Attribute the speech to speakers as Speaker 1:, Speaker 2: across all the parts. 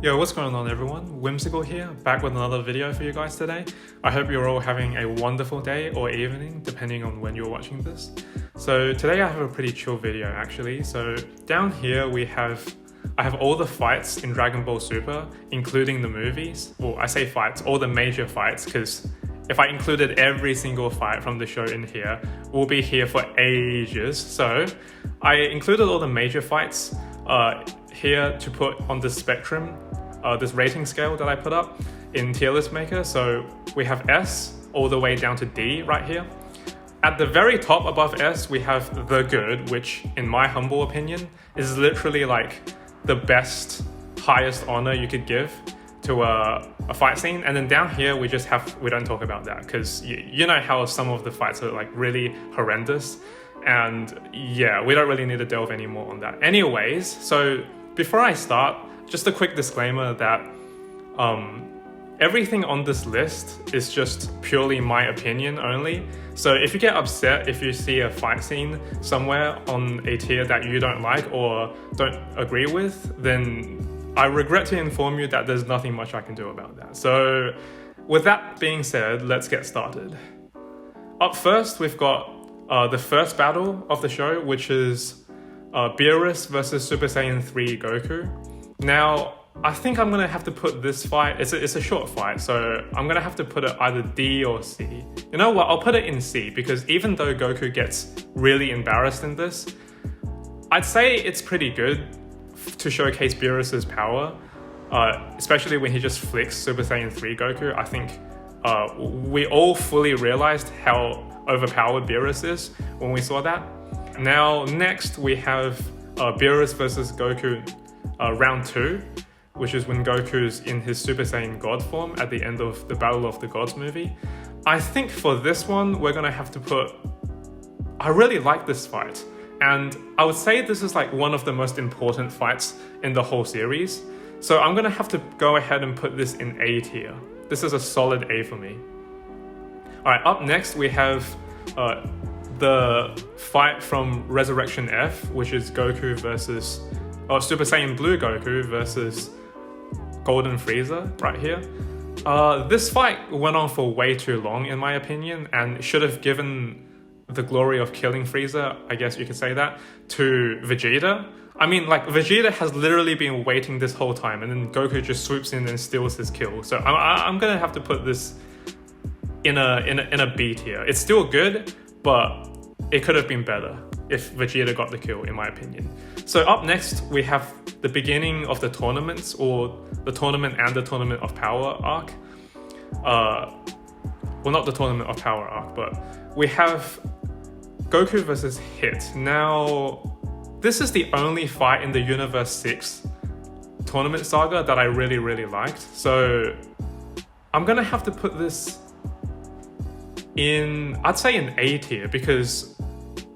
Speaker 1: Yo, what's going on everyone? Whimsical here, back with another video for you guys today. I hope you're all having a wonderful day or evening, depending on when you're watching this. So today I have a pretty chill video actually. So down here I have all the fights in Dragonball Super, including the movies. Well, I say fights, all the major fights, because if I included every single fight from the show in here, we'll be here for ages. So I included all the major fights here to put on this spectrum, this rating scale that I put up in tier list maker. So we have S all the way down to D right here. At the very top above S, we have the good, which in my humble opinion is literally like the best, highest honor you could give to a fight scene. And then down here, we don't talk about that because you know how some of the fights are like really horrendous. And yeah, we don't really need to delve any more on that. Anyways, so before I start, just a quick disclaimer that everything on this list is just purely my opinion only. So if you get upset if you see a fight scene somewhere on a tier that you don't like or don't agree with, then I regret to inform you that there's nothing much I can do about that. So with that being said, let's get started. Up first, we've got the first battle of the show, which is Beerus versus Super Saiyan 3 Goku. Now, I think I'm gonna have to put this fight, it's a short fight, so I'm gonna have to put it either D or C. You know what, I'll put it in C, because even though Goku gets really embarrassed in this, I'd say it's pretty good to showcase Beerus's power, especially when he just flicks Super Saiyan 3 Goku. I think we all fully realized how overpowered Beerus is when we saw that. Now, next we have Beerus versus Goku round 2, which is when Goku's in his Super Saiyan God form at the end of the Battle of the Gods movie. I think for this one, we're gonna have to put... I really like this fight, and I would say this is like one of the most important fights in the whole series. So I'm gonna have to go ahead and put this in A tier. This is a solid A for me. Alright, up next we have the fight from Resurrection F, which is Goku versus... Super Saiyan Blue Goku versus Golden Frieza right here. This fight went on for way too long in my opinion, and should have given the glory of killing Frieza, I guess you could say that, to Vegeta. I mean, like, Vegeta has literally been waiting this whole time, and then Goku just swoops in and steals his kill. So I'm gonna have to put this in a B tier. It's still good, but it could have been better if Vegeta got the kill, in my opinion. So up next, we have the beginning of the tournaments, or the tournament and the Tournament of Power arc. Well, not the Tournament of Power arc, but we have Goku versus Hit. Now, this is the only fight in the Universe 6 tournament saga that I really, really liked. So I'm gonna have to put this in, I'd say in A tier, because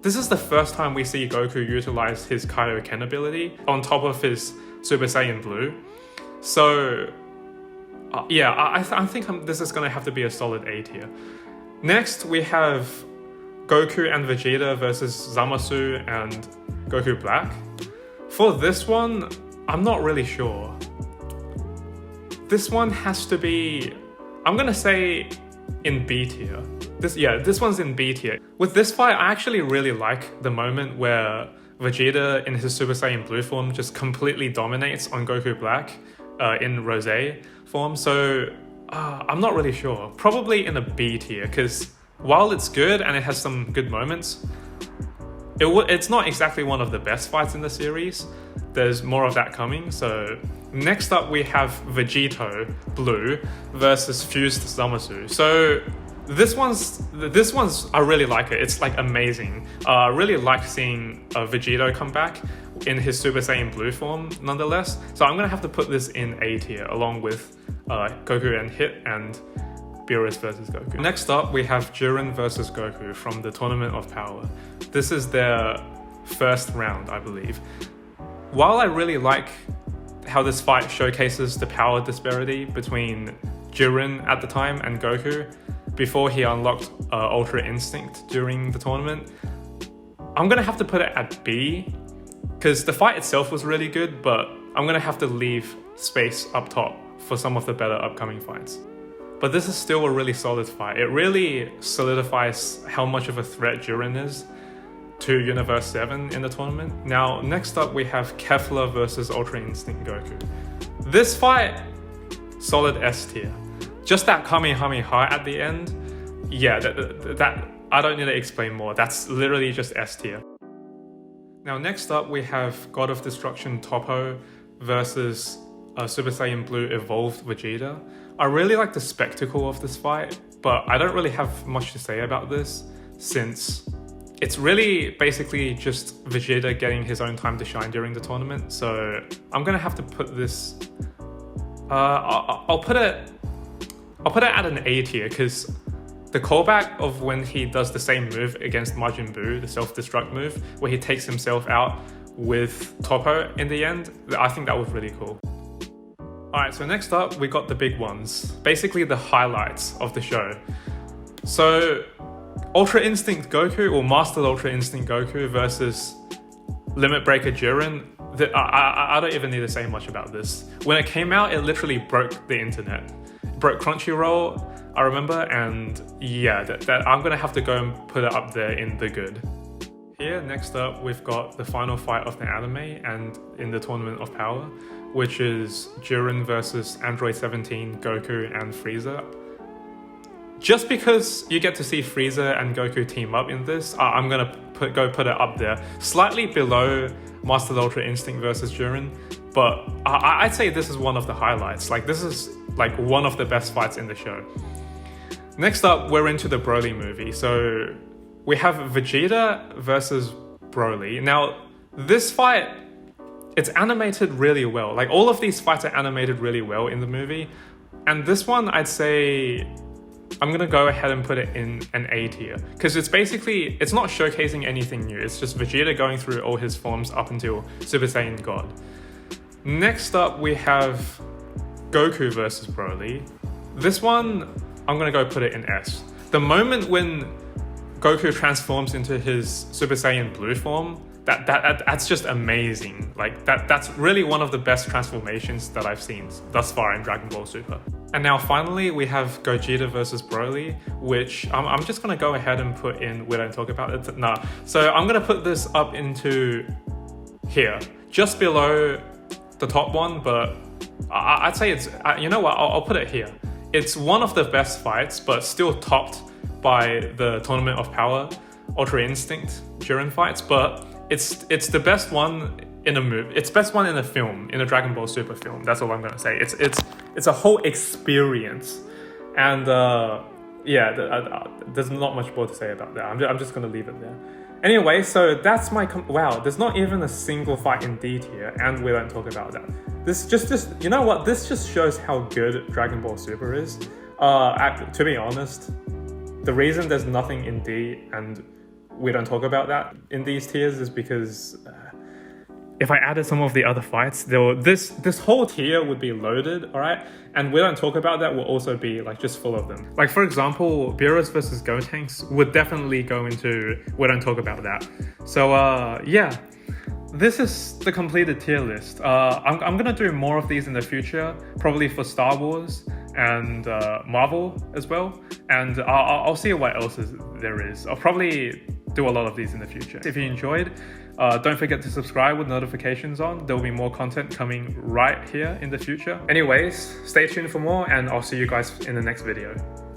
Speaker 1: this is the first time we see Goku utilize his Kaioken ability on top of his Super Saiyan Blue. So yeah, I think this is gonna have to be a solid A tier. Next, we have Goku and Vegeta versus Zamasu and Goku Black. For this one, I'm not really sure. This one has to be, I'm gonna say in B tier. This one's in B tier. With this fight, I actually really like the moment where Vegeta in his Super Saiyan Blue form just completely dominates on Goku Black in Rosé form. So I'm not really sure. Probably in a B tier, because while it's good and it has some good moments, it's not exactly one of the best fights in the series. There's more of that coming. So next up we have Vegito Blue versus Fused Zamasu. So this one's I really like it. It's like amazing. I really like seeing Vegito come back in his Super Saiyan Blue form nonetheless. So I'm gonna have to put this in A tier along with Goku and Hit and Beerus versus Goku. Next up we have Jiren versus Goku from the Tournament of Power. This is their first round, I believe. While I really like how this fight showcases the power disparity between Jiren at the time and Goku before he unlocked Ultra Instinct during the tournament, I'm gonna have to put it at B, because the fight itself was really good, but I'm gonna have to leave space up top for some of the better upcoming fights. But this is still a really solid fight. It really solidifies how much of a threat Jiren is to Universe 7 in the tournament. Now, next up we have Kefla versus Ultra Instinct Goku. This fight, solid S tier. Just that Kamehameha at the end, yeah, that I don't need to explain more. That's literally just S tier. Now, next up we have God of Destruction Toppo versus Super Saiyan Blue Evolved Vegeta. I really like the spectacle of this fight, but I don't really have much to say about this since it's really basically just Vegeta getting his own time to shine during the tournament. So I'm gonna have to put this. I'll put it at an A tier because the callback of when he does the same move against Majin Buu, the self-destruct move, where he takes himself out with Toppo in the end, I think that was really cool. Alright, so next up we got the big ones, basically the highlights of the show. So Ultra Instinct Goku, or Mastered Ultra Instinct Goku versus Limit Breaker Jiren. I don't even need to say much about this. When it came out, it literally broke the internet. It broke Crunchyroll, I remember, and yeah, that I'm gonna have to go and put it up there in the good. Here, next up, we've got the final fight of the anime and in the Tournament of Power, which is Jiren versus Android 17, Goku, and Frieza. Just because you get to see Frieza and Goku team up in this, I'm gonna put it up there, slightly below Mastered Ultra Instinct versus Jiren, but I'd say this is one of the highlights. Like, this is like one of the best fights in the show. Next up, we're into the Broly movie. So we have Vegeta versus Broly. Now, this fight, it's animated really well. Like, all of these fights are animated really well in the movie. And this one, I'd say, I'm gonna go ahead and put it in an A tier. Because it's basically, it's not showcasing anything new. It's just Vegeta going through all his forms up until Super Saiyan God. Next up, we have Goku versus Broly. This one, I'm gonna go put it in S. The moment when Goku transforms into his Super Saiyan Blue form, that's just amazing. Like, that's really one of the best transformations that I've seen thus far in Dragon Ball Super. And now finally we have Gogeta versus Broly, which I'm just gonna go ahead and put in, we don't talk about it. Nah. So I'm gonna put this up into here, just below the top one, but I'd say it's, you know what, I'll put it here. It's one of the best fights, but still topped by the Tournament of Power Ultra Instinct Jiren fights, but it's the best one in a movie. It's best one in a film, in a Dragon Ball Super film. That's all I'm gonna say. It's a whole experience, and yeah, there's not much more to say about that. I'm just gonna leave it there. Anyway, so that's my wow. There's not even a single fight in D tier, and we don't talk about that. This just you know what? This just shows how good Dragon Ball Super is. To be honest, the reason there's nothing in D and we don't talk about that in these tiers is because if I added some of the other fights, this whole tier would be loaded, all right? And we don't talk about that will also be like just full of them. Like, for example, Beerus versus Gotenks would definitely go into, we don't talk about that. So yeah, this is the completed tier list. I'm gonna do more of these in the future, probably for Star Wars and Marvel as well. And I'll see what else there is. I'll probably do a lot of these in the future. If you enjoyed, don't forget to subscribe with notifications on. There will be more content coming right here in the future. Anyways, stay tuned for more, and I'll see you guys in the next video.